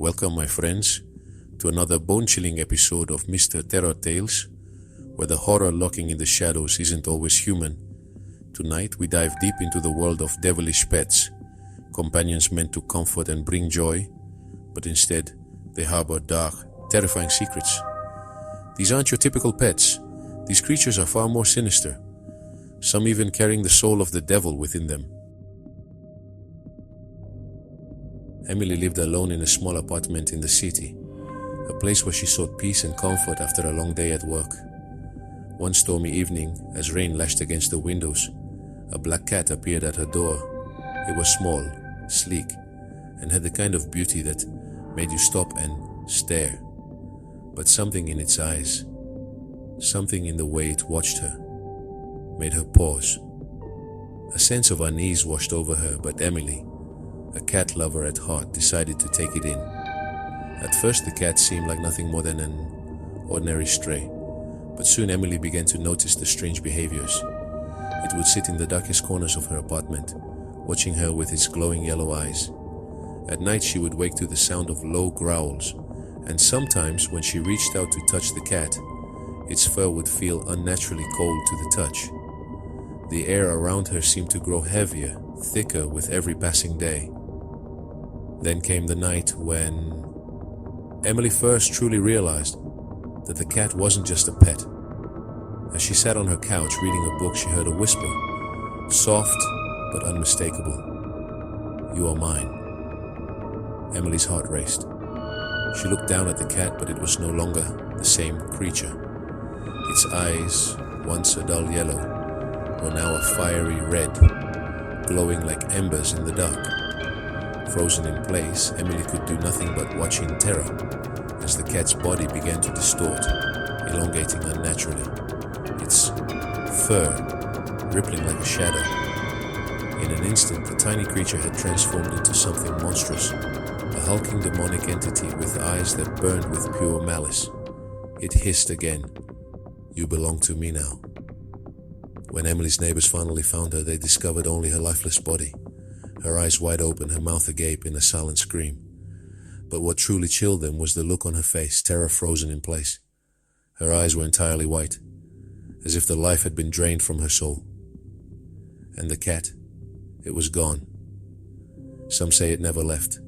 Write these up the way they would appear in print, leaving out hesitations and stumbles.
Welcome, my friends, to another bone-chilling episode of Mr.Terror Tales, where the horror lurking in the shadows isn't always human. Tonight, we dive deep into the world of devilish pets, companions meant to comfort and bring joy, but instead, they harbor dark, terrifying secrets. These aren't your typical pets. These creatures are far more sinister, some even carrying the soul of the devil within them. Emily lived alone in a small apartment in the city, a place where she sought peace and comfort after a long day at work. One stormy evening, as rain lashed against the windows, a black cat appeared at her door. It was small, sleek, and had the kind of beauty that made you stop and stare. But something in its eyes, something in the way it watched her, made her pause. A sense of unease washed over her, but Emily, a cat lover at heart, decided to take it in. At first, the cat seemed like nothing more than an ordinary stray, but soon Emily began to notice the strange behaviors. It would sit in the darkest corners of her apartment, watching her with its glowing yellow eyes. At night, she would wake to the sound of low growls, and sometimes when she reached out to touch the cat, its fur would feel unnaturally cold to the touch. The air around her seemed to grow heavier, thicker with every passing day. Then came the night when Emily first truly realized that the cat wasn't just a pet. As she sat on her couch reading a book, she heard a whisper, soft but unmistakable. "You are mine." Emily's heart raced. She looked down at the cat, but it was no longer the same creature. Its eyes, once a dull yellow, were now a fiery red, glowing like embers in the dark. Frozen in place, Emily could do nothing but watch in terror as the cat's body began to distort, elongating unnaturally, its fur rippling like a shadow. In an instant, the tiny creature had transformed into something monstrous, a hulking demonic entity with eyes that burned with pure malice. It hissed again, "You belong to me now." When Emily's neighbors finally found her, they discovered only her lifeless body, her eyes wide open, her mouth agape in a silent scream. But what truly chilled them was the look on her face, terror frozen in place. Her eyes were entirely white, as if the life had been drained from her soul. And the cat, it was gone. Some say it never left.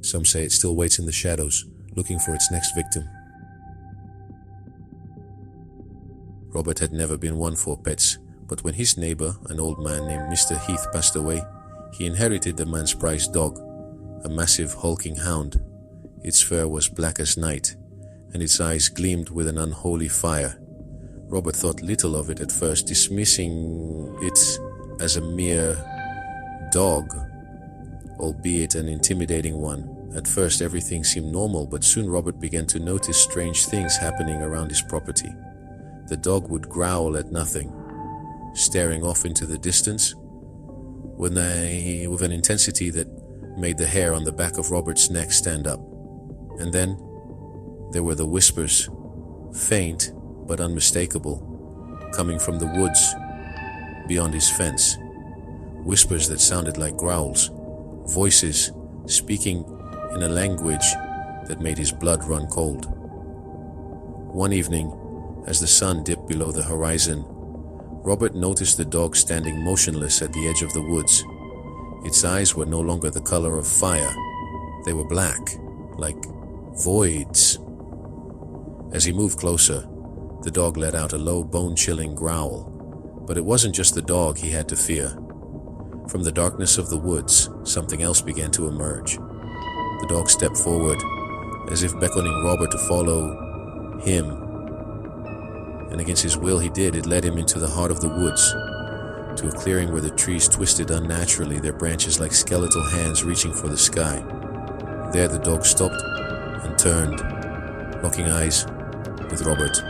Some say it still waits in the shadows, looking for its next victim. Robert had never been one for pets, but when his neighbor, an old man named Mr. Heath, passed away, he inherited the man's prized dog, a massive hulking hound. Its fur was black as night, and its eyes gleamed with an unholy fire. Robert thought little of it at first, dismissing it as a mere dog, albeit an intimidating one. At first, everything seemed normal, but soon Robert began to notice strange things happening around his property. The dog would growl at nothing, staring off into the distance, with an intensity that made the hair on the back of Robert's neck stand up. And then there were the whispers, faint but unmistakable, coming from the woods beyond his fence. Whispers that sounded like growls, voices speaking in a language that made his blood run cold. One evening, as the sun dipped below the horizon, Robert noticed the dog standing motionless at the edge of the woods. Its eyes were no longer the color of fire. They were black, like voids. As he moved closer, the dog let out a low, bone-chilling growl. But it wasn't just the dog he had to fear. From the darkness of the woods, something else began to emerge. The dog stepped forward, as if beckoning Robert to follow him. And against his will he did. It led him into the heart of the woods, to a clearing where the trees twisted unnaturally, their branches like skeletal hands reaching for the sky. There the dog stopped and turned, locking eyes with Robert,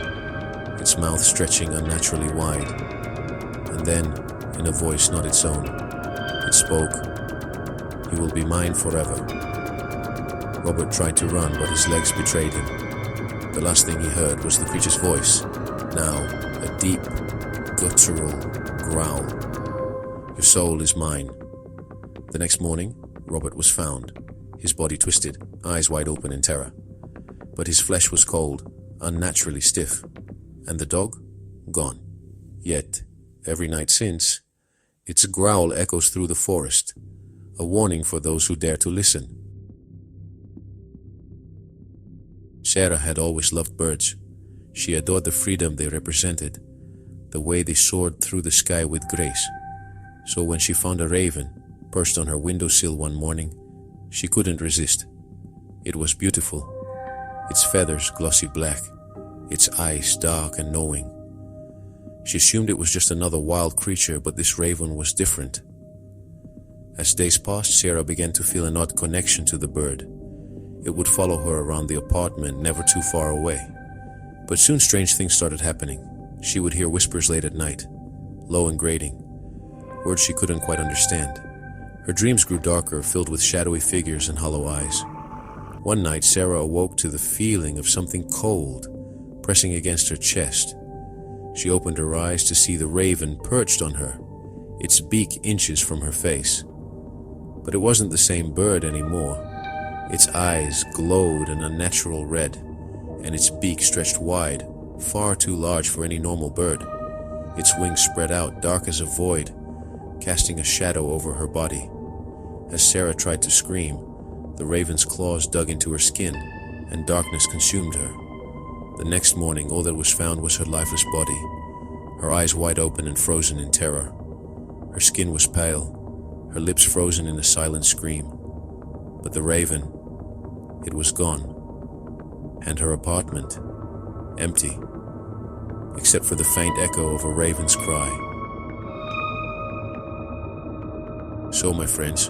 its mouth stretching unnaturally wide. And then, in a voice not its own, it spoke, "You will be mine forever." Robert tried to run, but his legs betrayed him. The last thing he heard was the creature's voice, now a deep, guttural growl. "Your soul is mine." The next morning, Robert was found, his body twisted, eyes wide open in terror. But his flesh was cold, unnaturally stiff, and the dog? Gone. Yet, every night since, its growl echoes through the forest, a warning for those who dare to listen. Sarah had always loved birds. She adored the freedom they represented, the way they soared through the sky with grace. So when she found a raven perched on her windowsill one morning, she couldn't resist. It was beautiful, its feathers glossy black, its eyes dark and knowing. She assumed it was just another wild creature, but this raven was different. As days passed, Sarah began to feel an odd connection to the bird. It would follow her around the apartment, never too far away. But soon strange things started happening. She would hear whispers late at night, low and grating, words she couldn't quite understand. Her dreams grew darker, filled with shadowy figures and hollow eyes. One night, Sarah awoke to the feeling of something cold pressing against her chest. She opened her eyes to see the raven perched on her, its beak inches from her face. But it wasn't the same bird anymore. Its eyes glowed an unnatural red, and its beak stretched wide, far too large for any normal bird. Its wings spread out, dark as a void, casting a shadow over her body. As Sarah tried to scream, the raven's claws dug into her skin, and darkness consumed her. The next morning, all that was found was her lifeless body, her eyes wide open and frozen in terror. Her skin was pale, her lips frozen in a silent scream. But the raven, it was gone, and her apartment, empty, except for the faint echo of a raven's cry. So, my friends,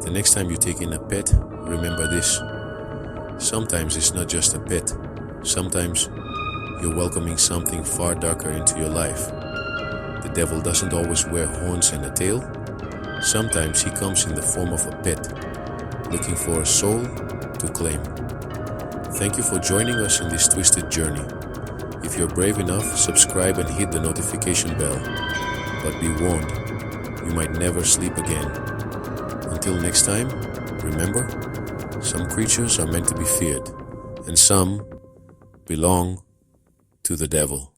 the next time you take in a pet, remember this. Sometimes it's not just a pet. Sometimes you're welcoming something far darker into your life. The devil doesn't always wear horns and a tail. Sometimes he comes in the form of a pet, looking for a soul to claim. Thank you for joining us in this twisted journey. If you're brave enough, subscribe and hit the notification bell. But be warned, you might never sleep again. Until next time, remember, some creatures are meant to be feared, and some belong to the devil.